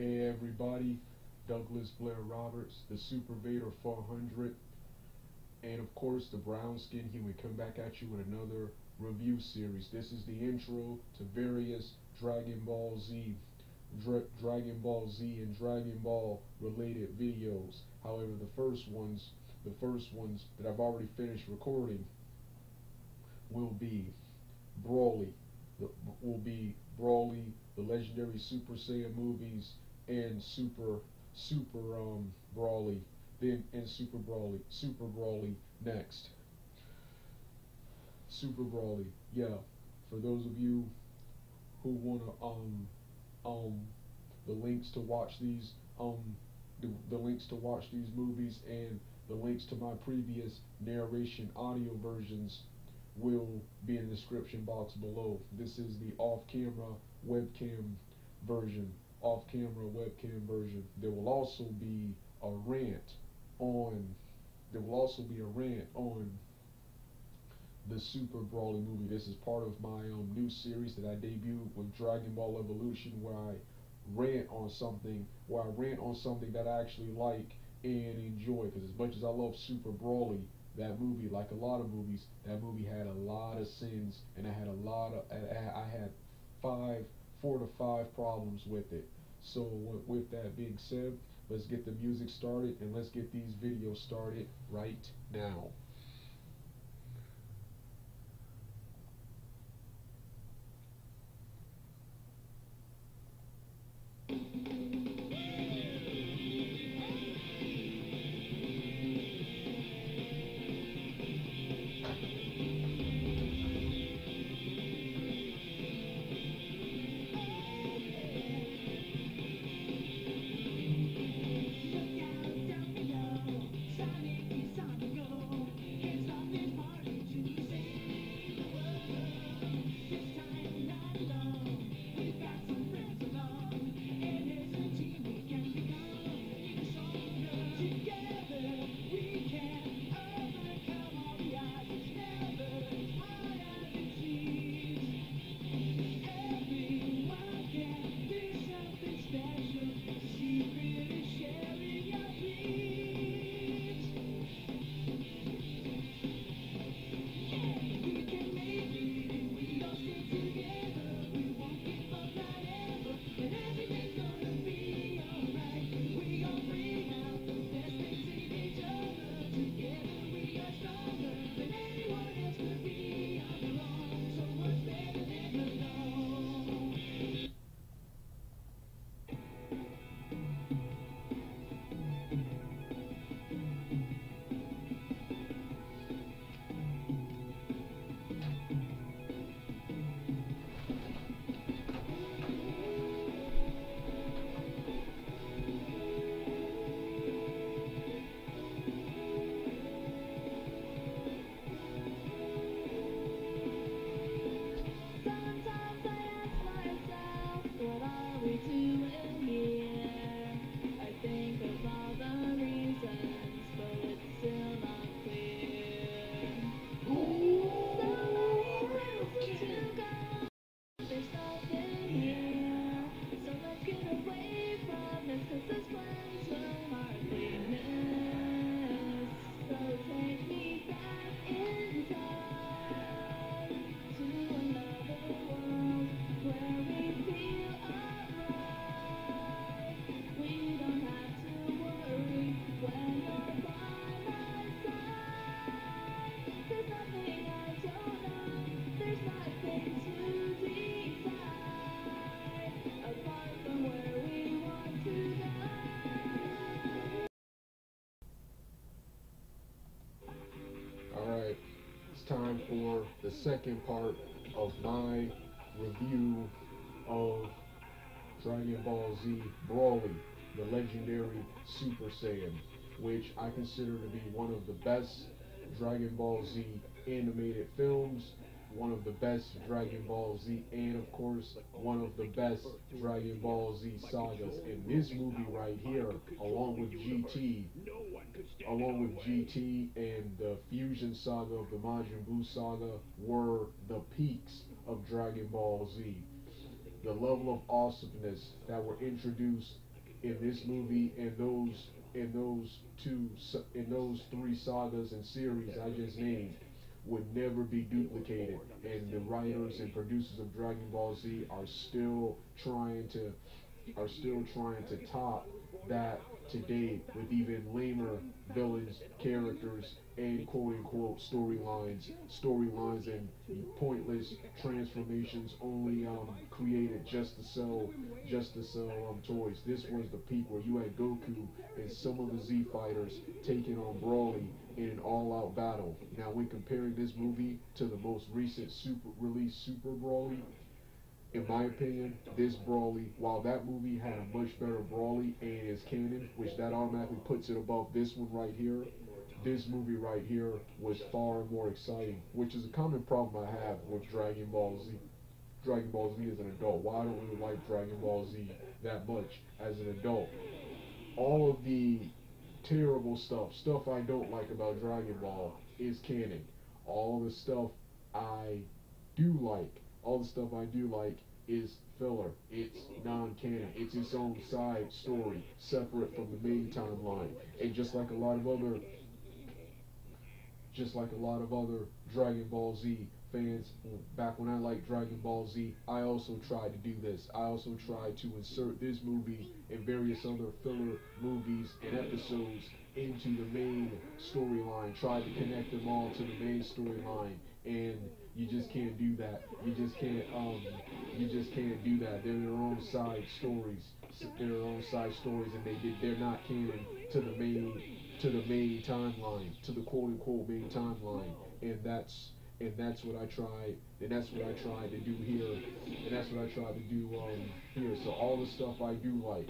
Hey everybody, Douglas Blair Roberts, the Super Vader 400, and of course the brown skin human come back at you with another review series. This is the intro to various Dragon Ball Z, Dragon Ball Z and Dragon Ball related videos. However, the first ones that I've already finished recording will be Broly, will be Broly, the legendary Super Saiyan movies, and Super Broly, then and Super Broly next. Super Broly, yeah. For those of you who wanna um the links to watch these the links to watch these movies and the links to my previous narration audio versions will be in the description box below. This is the off-camera webcam version. Off-camera webcam version. There will also be a rant on. There will also be a rant on the Super Broly movie. This is part of my new series that I debuted with Dragon Ball Evolution, where I rant on something that I actually like and enjoy. Because as much as I love Super Broly, that movie, like a lot of movies, that movie had a lot of sins, and I had 4 to 5 problems with it. So with that being said, let's get the music started and let's get these videos started right now. Alright, it's time for the second part of my review of Dragon Ball Z Broly, the legendary Super Saiyan, which I consider to be one of the best Dragon Ball Z animated films, one of the best Dragon Ball Z, and of course, one of the best Dragon Ball Z sagas. And this movie right here, along with GT and the Fusion Saga of the Majin Buu Saga, were the peaks of Dragon Ball Z. The level of awesomeness that were introduced in this movie and those three sagas and series I just named would never be duplicated. And the writers and producers of Dragon Ball Z are still trying to top that today with even lamer villains, characters, and quote unquote storylines and pointless transformations only created just to sell toys. This was the peak where you had Goku and some of the Z fighters taking on Broly in an all-out battle. Now, when comparing this movie to the most recent Super Broly, in my opinion, this Broly, while that movie had a much better Broly and is canon, which that automatically puts it above this one right here, this movie right here was far more exciting, which is a common problem I have with Dragon Ball Z. Dragon Ball Z as an adult. Why I don't really like Dragon Ball Z that much as an adult. All of the terrible stuff I don't like about Dragon Ball is canon. All the stuff I do like, all the stuff I do like is filler. It's non-canon. It's its own side story, separate from the main timeline. And just like a lot of other Dragon Ball Z fans, back when I liked Dragon Ball Z, I also tried to do this. I also tried to insert this movie and various other filler movies and episodes into the main storyline, tried to connect them all to the main storyline, and you just can't do that. You just can't do that. They're their own side stories. They're their own side stories, and they're not canon to the main timeline, to the quote unquote main timeline. And that's what I tried, and that's what I tried to do here, and that's what I tried to do here. So all the stuff I do like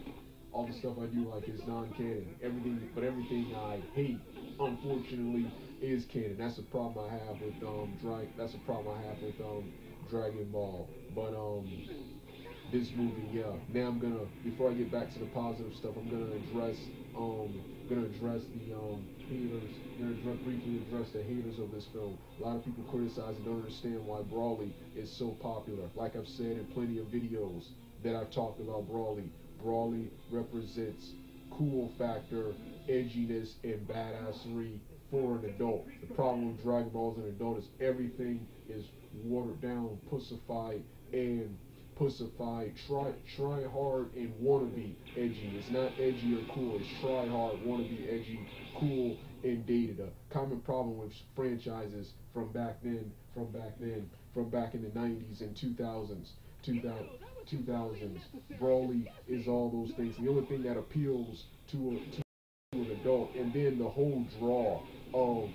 is non-canon. Everything I hate, unfortunately, is canon. That's a problem I have with Dragon Ball. But this movie, yeah. Now before I get back to the positive stuff, I'm gonna address the haters. Briefly address the haters of this film. A lot of people criticize and don't understand why Broly is so popular. Like I've said in plenty of videos that I've talked about Broly. Broly represents cool factor, edginess, and badassery for an adult. The problem with Dragon Ball as an adult is everything is watered down, pussified, try hard and wanna be edgy. It's not edgy or cool, it's try hard, wanna be edgy, cool, and dated. A common problem with franchises from back in the 90s and 2000s. Broly is all those things. The only thing that appeals to an adult, and then the whole draw of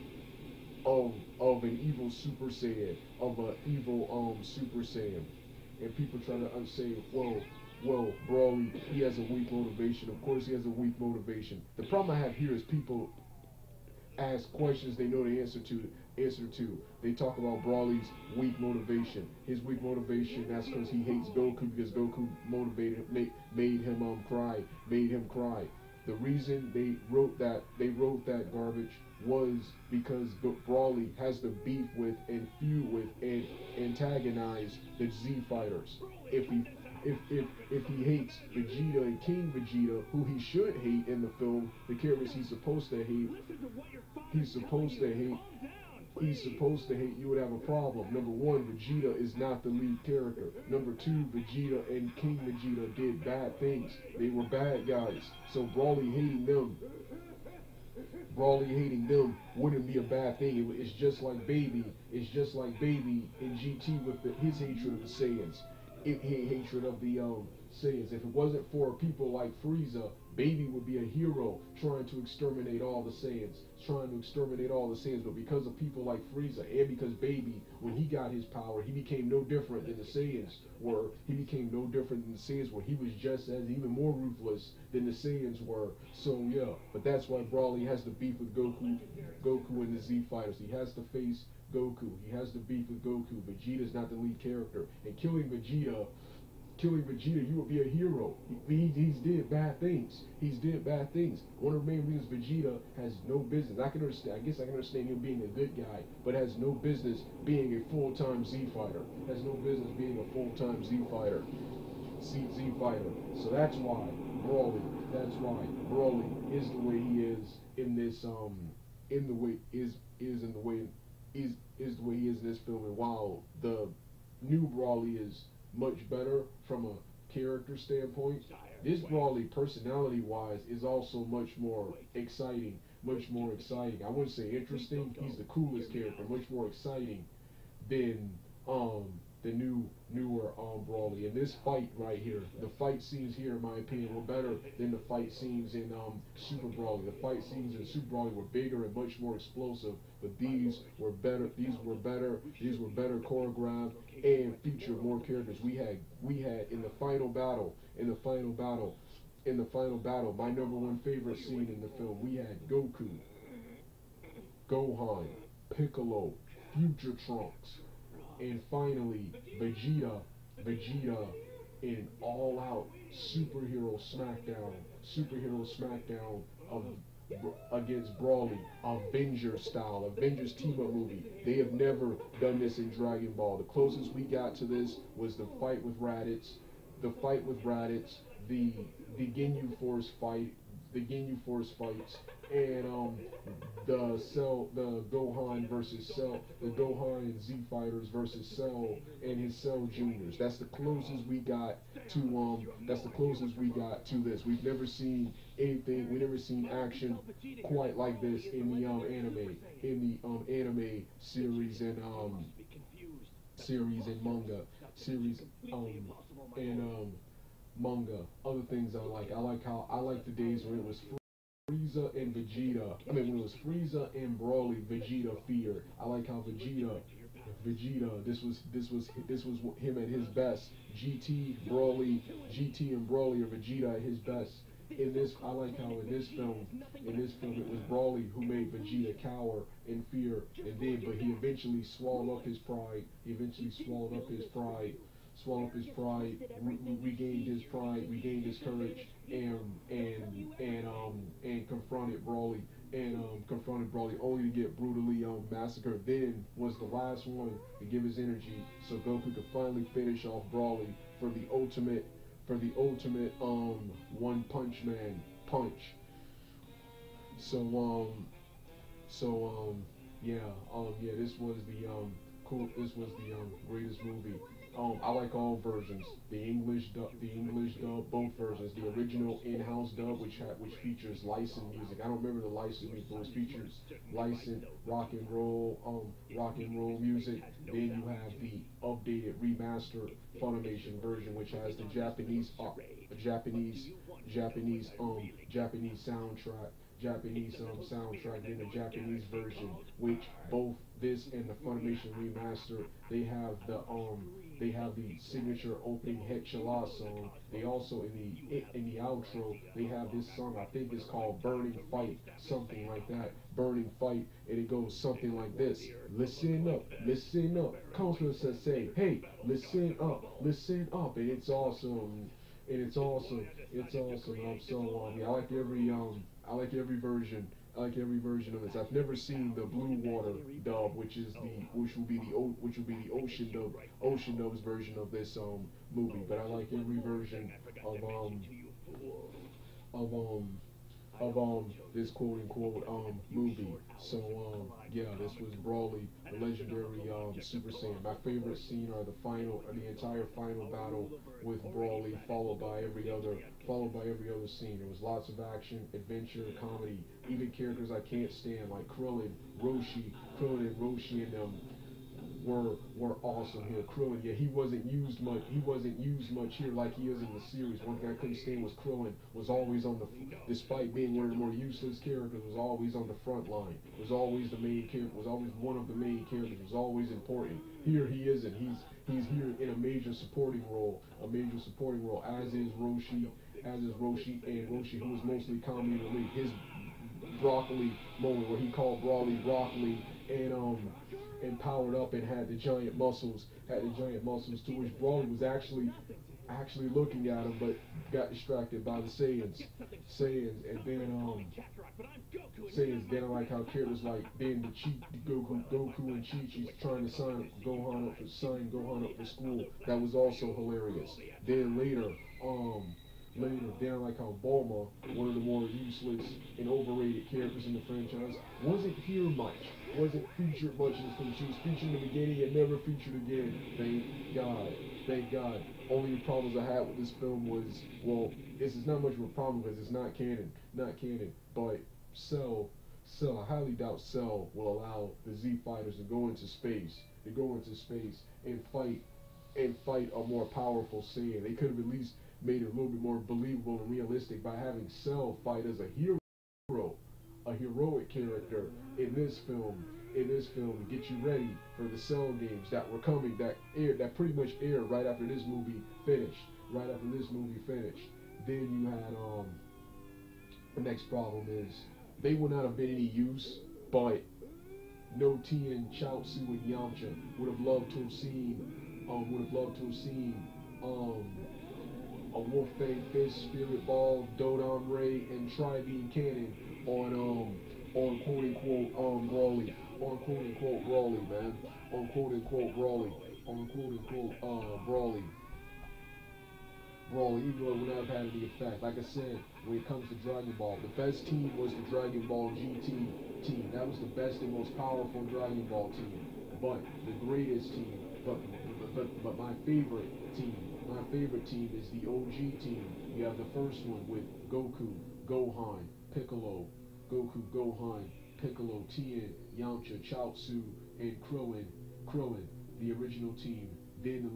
an evil Super Saiyan, Super Saiyan. And people try to say, well, Broly, he has a weak motivation. Of course he has a weak motivation. The problem I have here is people ask questions they know the answer to. They talk about Broly's weak motivation. His weak motivation, that's because he hates Goku, because Goku made him cry. The reason they wrote that garbage was because Broly has to beef with and feud with and antagonize the Z fighters. If he hates Vegeta and King Vegeta, who he should hate in the film, the characters he's supposed to hate, you would have a problem. Number one, Vegeta is not the lead character. Number two, Vegeta and King Vegeta did bad things. They were bad guys. So Broly hating them wouldn't be a bad thing. It's just like Baby in GT with his hatred of the Saiyans. Hatred of the Saiyans. If it wasn't for people like Frieza, Baby would be a hero trying to exterminate all the Saiyans. But because of people like Frieza, and because Baby, when he got his power, he became no different than the Saiyans were. He was just as even more ruthless than the Saiyans were. So yeah, but that's why Broly has to beef with Goku and the Z fighters. He has to face Goku. He has to beef with Goku. Vegeta's not the lead character. And killing Vegeta, you would be a hero. He's did bad things. One of the main reasons Vegeta has no business. I guess I can understand him being a good guy, but has no business being a full-time Z fighter. Z Fighter. So that's why Broly. That's why Broly is the way he is in this in the way is in the way is the way he is in this film. And while the new Broly is much better from a character standpoint, this Broly, personality wise, is also much more exciting. Much more exciting. I wouldn't say interesting. He's the coolest character. Much more exciting than the newer Broly. And this fight right here, the fight scenes here, in my opinion, were better than the fight scenes in Super Broly. The fight scenes in Super Broly were bigger and much more explosive, but these were better. These were better. These were better choreographed and featured more characters. We had in the final battle. In the final battle. In the final battle, my number one favorite scene in the film, we had Goku, Gohan, Piccolo, Future Trunks, and finally Vegeta in all-out superhero smackdown of against Broly, Avengers style, Avengers team-up movie. They have never done this in Dragon Ball. The closest we got to this was the fight with Raditz, the Ginyu Force fight, the Ginyu Force fights, and the Gohan versus Cell, the Gohan and Z Fighters versus Cell and his Cell Juniors. That's the closest we got to this. We've never seen anything. We've never seen action quite like this in the anime series and manga. Other things I like. I like the days when it was Frieza and Vegeta. I mean, when it was Frieza and Broly, Vegeta feared. I like how Vegeta. This was him at his best. GT and Broly are Vegeta at his best. In this, I like how in this film, it was Broly who made Vegeta cower in fear, but he eventually swallowed up his pride. Regained his courage, and confronted Broly only to get brutally massacred. Then was the last one to give his energy, so Goku could finally finish off Broly for the ultimate One Punch Man punch. This was the greatest movie. I like all versions. The English dub, both versions. The original in-house dub, which features licensed music. I don't remember the licensed music, but it features licensed rock and roll music. Then you have the updated remastered Funimation version, which has the Japanese soundtrack in the Japanese version, which both this and the Funimation remaster, they have the signature opening Het Chala song. They also in the outro they have this song, I think it's called Burning Fight, something like that. Burning Fight, and it goes something like this. Listen up, Counselor says, say, hey, listen up, and it's awesome. I like every version. Of this. I've never seen the Blue Water dub, which will be the Ocean Dub's version of this movie. But I like every version of this quote unquote movie. So this was Broly, the legendary Super Saiyan. My favorite scene are the entire final battle with Broly, followed by every other scene. There was lots of action, adventure, comedy, even characters I can't stand like Krillin and Roshi and them were awesome here. Krillin, he wasn't used much here like he is in the series. One thing I couldn't stand was Krillin was always despite being one of the more useless characters, was always on the front line. Was always the main character. Was always one of the main characters. Was always important. Here he isn't. He's here in a major supporting role. As is Roshi, and Roshi, who was mostly comedy relief. His broccoli moment where he called Broly broccoli and powered up and had the giant muscles to which Broly was actually actually looking at him, but got distracted by the Saiyans, and then Saiyans. Then I like how characters like then the Goku and Chi Chi's trying to sign Gohan up for school. That was also hilarious. Then later, then I like how Bulma, one of the more useless and overrated characters in the franchise, wasn't here much, wasn't featured much in this film. She was featured in the beginning and never featured again. Thank God. Thank God. Only the problems I had with this film was, well, this is not much of a problem because it's not canon. But Cell, I highly doubt Cell will allow the Z fighters to go into space, and fight a more powerful Saiyan. They could have at least made it a little bit more believable and realistic by having Cell fight as a hero, a heroic character in this film. To get you ready for the Cell games that were coming, that pretty much aired right after this movie finished. Then you had the next problem is they would not have been any use, but No Tien, Chaozu, and Yamcha would have loved to have seen a Wolfang Fist, Spirit Ball, Dodon Ray, and Tri-Beam Cannon on quote unquote Brawly, man, on quote unquote Brawly. Even though it would not have had any effect. Like I said, when it comes to Dragon Ball, the best team was the Dragon Ball GT team. That was the best and most powerful Dragon Ball team. But the greatest team, but my favorite team is the OG team. You have the first one with Goku, Gohan, Piccolo, Tien, Yamcha, Chaozu, and Krillin, the original team. Then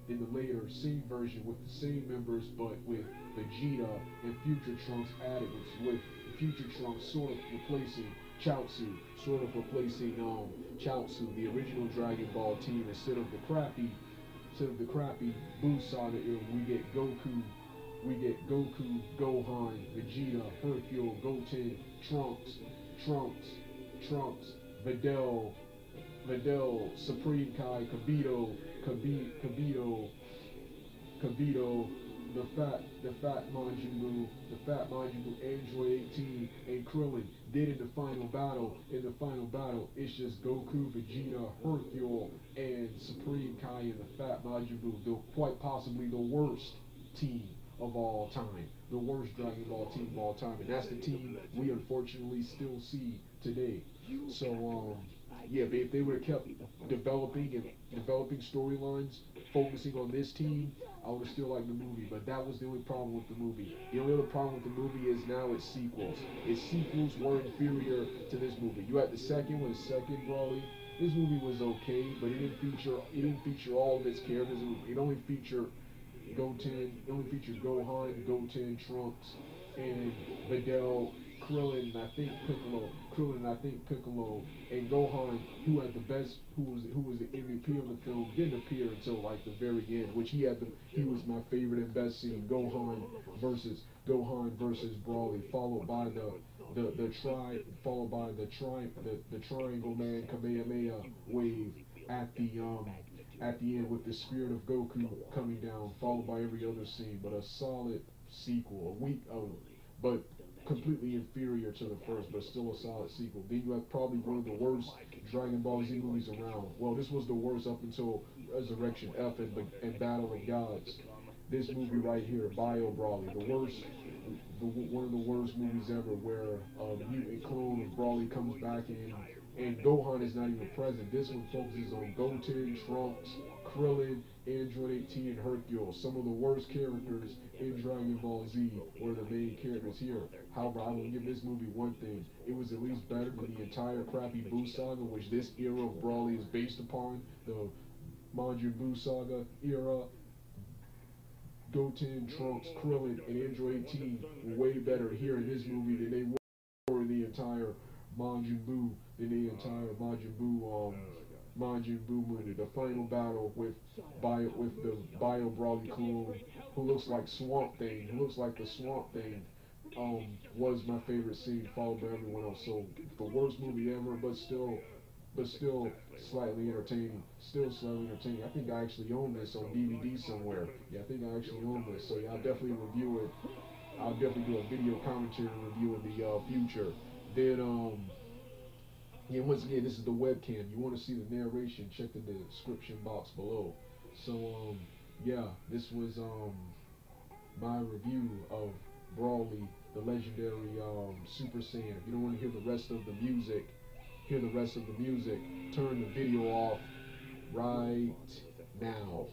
the later same version with the same members, but with Vegeta and Future Trunks added, with Future Trunks sort of replacing Chaozu, the original Dragon Ball team. Instead of the crappy Buu Saga era, we get Goku, Gohan, Vegeta, Hercule, Goten, Trunks, Videl, Supreme Kai, Kibito, the fat Majin Buu, Android 18, and Krillin. Then in the final battle, it's just Goku, Vegeta, Hercule, and Supreme Kai and the fat Majin Buu. They're quite possibly the worst team of all time, the worst Dragon Ball team of all time, and that's the team we unfortunately still see today. So yeah, but if they would have kept developing storylines, focusing on this team, I would have still liked the movie. But that was the only problem with the movie. The only other problem with the movie is now its sequels. Its sequels were inferior to this movie. You had the second Brawly. This movie was okay, but it didn't feature all of its characters. It only featured Gohan, Goten, Trunks, and Videl, Krillin, and I think Piccolo, and Gohan, who was the MVP of the film, didn't appear until like the very end, which he was my favorite and best scene, Gohan versus Brawly, followed by the Triangle Man Kamehameha wave at the end with the spirit of Goku coming down, followed by every other scene. But a solid sequel, but completely inferior to the first, but still a solid sequel. Then you have probably one of the worst Dragon Ball Z movies around. Well, this was the worst up until Resurrection F and Battle of Gods. This movie right here, Bio Brawly, one of the worst movies ever, where a mutant clone of Brawly comes back and Gohan is not even present. This one focuses on Goten, Trunks, Krillin, Android 18, and Hercule. Some of the worst characters in Dragon Ball Z were the main characters here. However, I will give this movie one thing. It was at least better than the entire crappy Buu Saga, which this era of Brawly is based upon. The Majin Buu Saga era. Goten, Trunks, Krillin, and Android 18 were way better here in this movie than they were in the entire Majin Buu movie. The final battle with the Bio Brawly clone, who looks like the Swamp Thing, was my favorite scene, followed by everyone else. So the worst movie ever, but still but still slightly entertaining. Still slightly entertaining. I think I actually own this on DVD somewhere. Yeah, I think I actually own this. So yeah, I'll definitely review it. I'll definitely do a video commentary review in the future. Then yeah, once again, this is the webcam. You want to see the narration? Check the description box below. So yeah, this was my review of Brawly, the legendary Super Saiyan. If you don't want to hear the rest of the music, turn the video off right now.